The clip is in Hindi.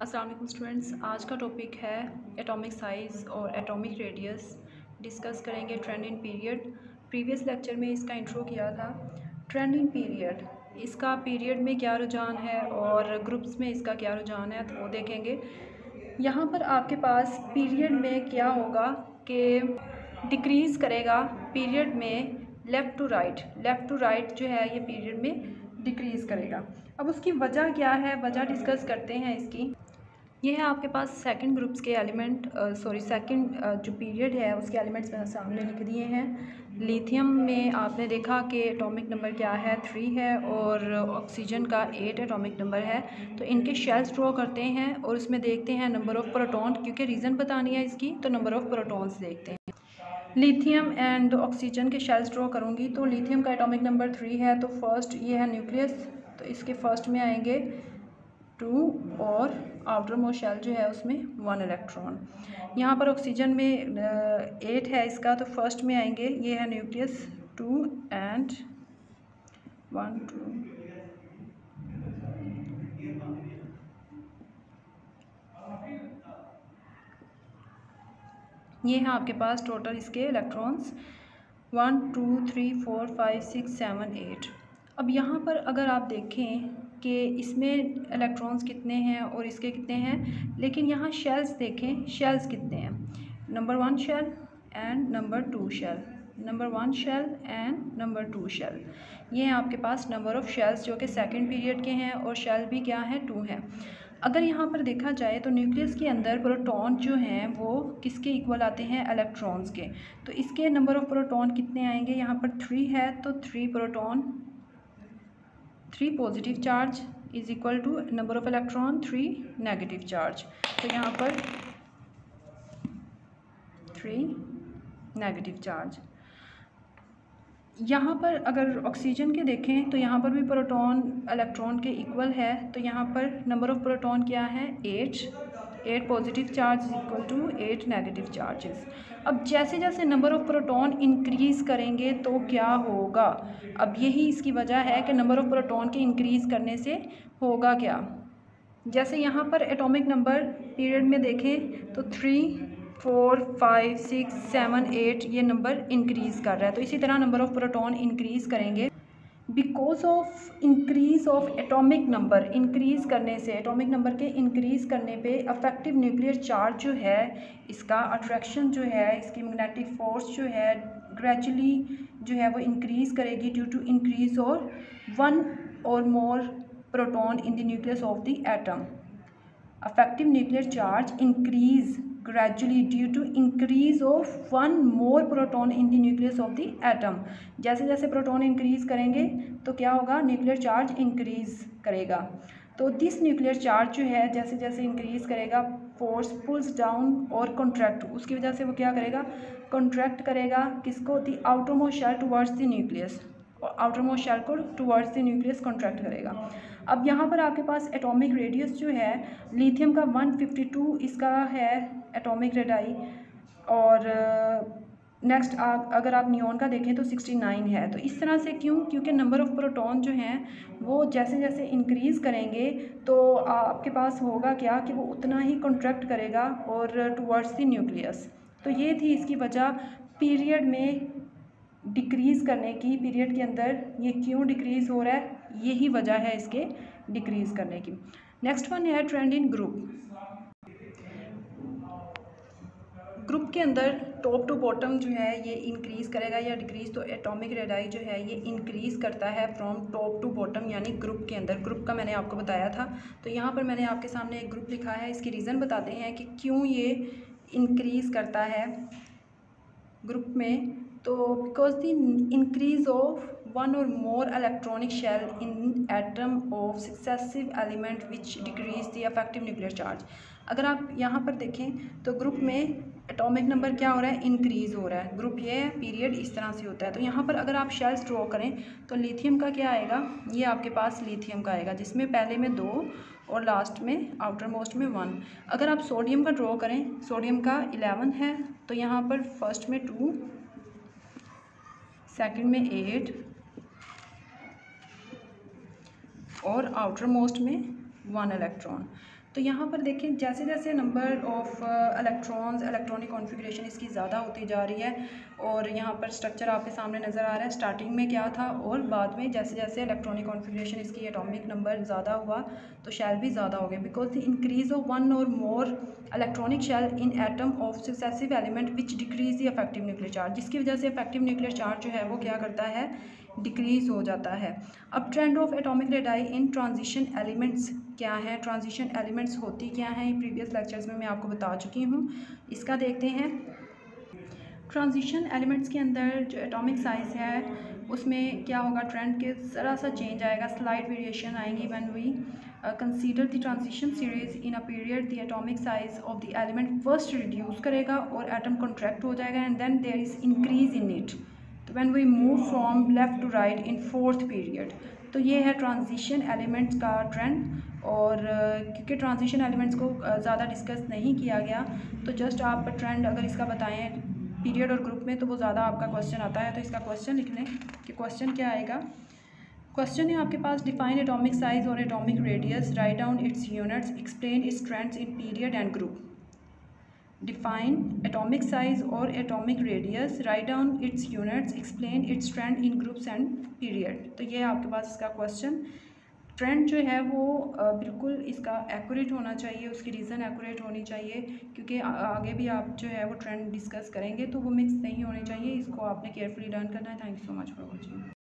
अस्सलाम वालेकुम स्टूडेंट्स, आज का टॉपिक है एटॉमिक साइज़ और एटॉमिक रेडियस। डिस्कस करेंगे trend in period. Previous lecture में इसका इंट्रो किया था। ट्रेंड इन पीरियड, इसका पीरियड में क्या रुझान है और ग्रुप्स में इसका क्या रुझान है, तो वो देखेंगे। यहाँ पर आपके पास पीरियड में क्या होगा कि डिक्रीज़ करेगा पीरियड में लेफ़्ट टू राइट जो है ये पीरियड में डिक्रीज़ करेगा। अब उसकी वजह क्या है, वजह डिस्कस करते हैं इसकी। ये है आपके पास सेकंड ग्रुप्स के एलिमेंट सेकंड जो पीरियड है उसके एलिमेंट्स मैंने सामने लिख दिए हैं। लिथियम में आपने देखा कि एटॉमिक नंबर क्या है, 3 है, और ऑक्सीजन का 8 एटॉमिक नंबर है। तो इनके शेल्स ड्रॉ करते हैं और उसमें देखते हैं नंबर ऑफ़ प्रोटॉन, क्योंकि रीज़न बतानी है इसकी, तो नंबर ऑफ़ प्रोटॉन्स देखते हैं। लिथियम एंड ऑक्सीजन के शेल्स ड्रॉ करूँगी तो लिथियम का एटॉमिक नंबर 3 है, तो फर्स्ट ये है न्यूक्लियस, तो इसके फर्स्ट में आएंगे 2 और आउटर मोस्ट शेल जो है उसमें 1 इलेक्ट्रॉन। यहाँ पर ऑक्सीजन में 8 है इसका, तो फर्स्ट में आएंगे, ये है न्यूक्लियस 2 एंड 1 2। ये है आपके पास टोटल इसके इलेक्ट्रॉन्स 1 2 3 4 5 6 7 8। अब यहाँ पर अगर आप देखें कि इसमें इलेक्ट्रॉन्स कितने हैं और इसके कितने हैं, लेकिन यहाँ शेल्स देखें, शेल्स कितने हैं, number 1 shell and number 2 shell, number 1 shell and number 2 shell. ये हैं आपके पास नंबर ऑफ़ शेल्स जो कि सेकंड पीरियड के हैं, और शेल भी क्या है, 2 हैं। अगर यहाँ पर देखा जाए तो न्यूक्लियस के अंदर प्रोटॉन जो हैं वो किसके इक्वल आते हैं, इलेक्ट्रॉन्स के। तो इसके नंबर ऑफ़ प्रोटॉन कितने आएंगे, यहाँ पर 3 है, तो 3 proton, 3 positive charge is equal to number of electron 3 negative charge. तो यहाँ पर 3 नेगेटिव चार्ज। यहाँ पर अगर ऑक्सीजन के देखें तो यहाँ पर भी प्रोटॉन इलेक्ट्रॉन के इक्वल है, तो यहाँ पर नंबर ऑफ़ प्रोटॉन क्या है, 8 positive charge equal to 8 negative charges. अब जैसे जैसे नंबर ऑफ़ प्रोटॉन इंक्रीज़ करेंगे तो क्या होगा, अब यही इसकी वजह है कि नंबर ऑफ़ प्रोटॉन के इंक्रीज़ करने से होगा क्या। जैसे यहाँ पर एटॉमिक नंबर पीरियड में देखें तो 3 4 5 6 7 8 ये नंबर इंक्रीज़ कर रहा है, तो इसी तरह नंबर ऑफ़ प्रोटॉन इंक्रीज़ करेंगे। Because of increase of atomic number, increase करने से, एटॉमिक नंबर के इंक्रीज़ करने पे अफेक्टिव न्यूक्लियर चार्ज जो है, इसका अट्रैक्शन जो है, इसकी मैग्नेटिक फोर्स जो है ग्रेजुअली जो है वो इंक्रीज़ करेगी ड्यू टू इंक्रीज़ और 1 और मोर proton in the nucleus of the atom. Effective nuclear charge increase gradually due to increase of 1 more proton in the nucleus of the atom. जैसे जैसे प्रोटॉन इंक्रीज़ करेंगे तो क्या होगा, न्यूक्लियर चार्ज इंक्रीज़ करेगा। तो दिस न्यूक्लियर चार्ज जो है जैसे जैसे इंक्रीज़ करेगा, फोर्स पुल्स डाउन और कॉन्ट्रैक्ट, उसकी वजह से वो क्या करेगा, कॉन्ट्रैक्ट करेगा किसको, the outermost shell towards the nucleus, और आउटर मोस्ट शेल को टुवर्ड्स द न्यूक्लियस कॉन्ट्रैक्ट करेगा। अब यहाँ पर आपके पास एटॉमिक रेडियस जो है लिथियम का 152 इसका है एटॉमिक रेडाई, और नेक्स्ट अगर आप नियॉन का देखें तो 69 है। तो इस तरह से क्यों, क्योंकि नंबर ऑफ़ प्रोटॉन जो हैं वो जैसे जैसे इंक्रीज़ करेंगे तो आपके पास होगा क्या कि वो उतना ही कॉन्ट्रैक्ट करेगा और टुवर्ड्स द न्यूक्लियस। तो ये थी इसकी वजह पीरियड में डिक्रीज़ करने की, पीरियड के अंदर ये क्यों डिक्रीज़ हो रहा है, यही वजह है इसके डिक्रीज़ करने की। नेक्स्ट वन है ट्रेंड इन ग्रुप के अंदर टॉप टू बॉटम जो है ये इंक्रीज़ करेगा या डिक्रीज़। तो एटॉमिक रेडाई जो है ये इंक्रीज़ करता है फ्रॉम टॉप टू बॉटम, यानी ग्रुप के अंदर। ग्रुप का मैंने आपको बताया था, तो यहाँ पर मैंने आपके सामने एक ग्रुप लिखा है, इसकी रीज़न बताते हैं कि क्यों ये इंक्रीज़ करता है ग्रुप में। तो बिकॉज द इंक्रीज ऑफ 1 और more electronic shell in atom of successive element which decrease the effective nuclear charge. अगर आप यहाँ पर देखें तो ग्रुप में एटॉमिक नंबर क्या हो रहा है, इंक्रीज़ हो रहा है। ग्रुप ये है, पीरियड इस तरह से होता है। तो यहाँ पर अगर आप शेल्स ड्रॉ करें तो लिथियम का क्या आएगा, ये आपके पास लिथियम का आएगा जिसमें पहले में 2 और लास्ट में आउटर मोस्ट में 1। अगर आप सोडियम का ड्रॉ करें, सोडियम का 11 है, तो यहाँ पर फर्स्ट में 2, सेकंड में 8 और आउटर मोस्ट में 1 इलेक्ट्रॉन। तो यहाँ पर देखें जैसे जैसे नंबर ऑफ़ इलेक्ट्रॉनिक कॉन्फ़िगरेशन इसकी ज़्यादा होती जा रही है, और यहाँ पर स्ट्रक्चर आपके सामने नज़र आ रहा है, स्टार्टिंग में क्या था और बाद में जैसे जैसे इलेक्ट्रॉनिक कॉन्फ़िगरेशन इसकी एटॉमिक नंबर ज़्यादा हुआ तो शेल भी ज़्यादा हो गए, because the increase of one और more electronic shell in atom of successive element which decrease the effective nuclear charge, जिसकी वजह से इफेक्टिव न्यूक्लियर चार्ज जो है वो क्या करता है, डिक्रीज़ हो जाता है। अब trend of atomic radii in transition elements क्या है, ट्रांजिशन एलिमेंट्स होती क्या हैं, प्रीवियस लेक्चर्स में मैं आपको बता चुकी हूँ। इसका देखते हैं। ट्रांजिशन एलिमेंट्स के अंदर जो एटॉमिक साइज़ है उसमें क्या होगा, ट्रेंड के ज़रा सा चेंज आएगा, स्लाइड वेरिएशन आएंगी। When we consider the transition series in a period the atomic size of the element first reduce करेगा और एटम कॉन्ट्रैक्ट हो जाएगा and then there is increase in it. तो when we move from left to right in fourth period, तो ये है ट्रांजिशन एलिमेंट्स का ट्रेंड। और क्योंकि ट्रांजिशन एलिमेंट्स को ज़्यादा डिस्कस नहीं किया गया तो जस्ट आप ट्रेंड अगर इसका बताएं पीरियड और ग्रुप में तो वो ज़्यादा आपका क्वेश्चन आता है। तो इसका क्वेश्चन लिख लें कि क्वेश्चन क्या आएगा। क्वेश्चन है आपके पास, डिफाइन एटॉमिक साइज और atomic radius, write down its units, explain its trends in period and group. Define atomic size और atomic radius, write down its units, explain its trend in groups and period. तो ये आपके पास इसका क्वेश्चन। ट्रेंड जो है वो बिल्कुल इसका एक्यूरेट होना चाहिए, उसकी रीज़न एक्यूरेट होनी चाहिए, क्योंकि आगे भी आप जो है वो ट्रेंड डिस्कस करेंगे तो वो मिक्स नहीं होने चाहिए। इसको आपने केयरफुली लर्न करना है। Thank you so much for watching.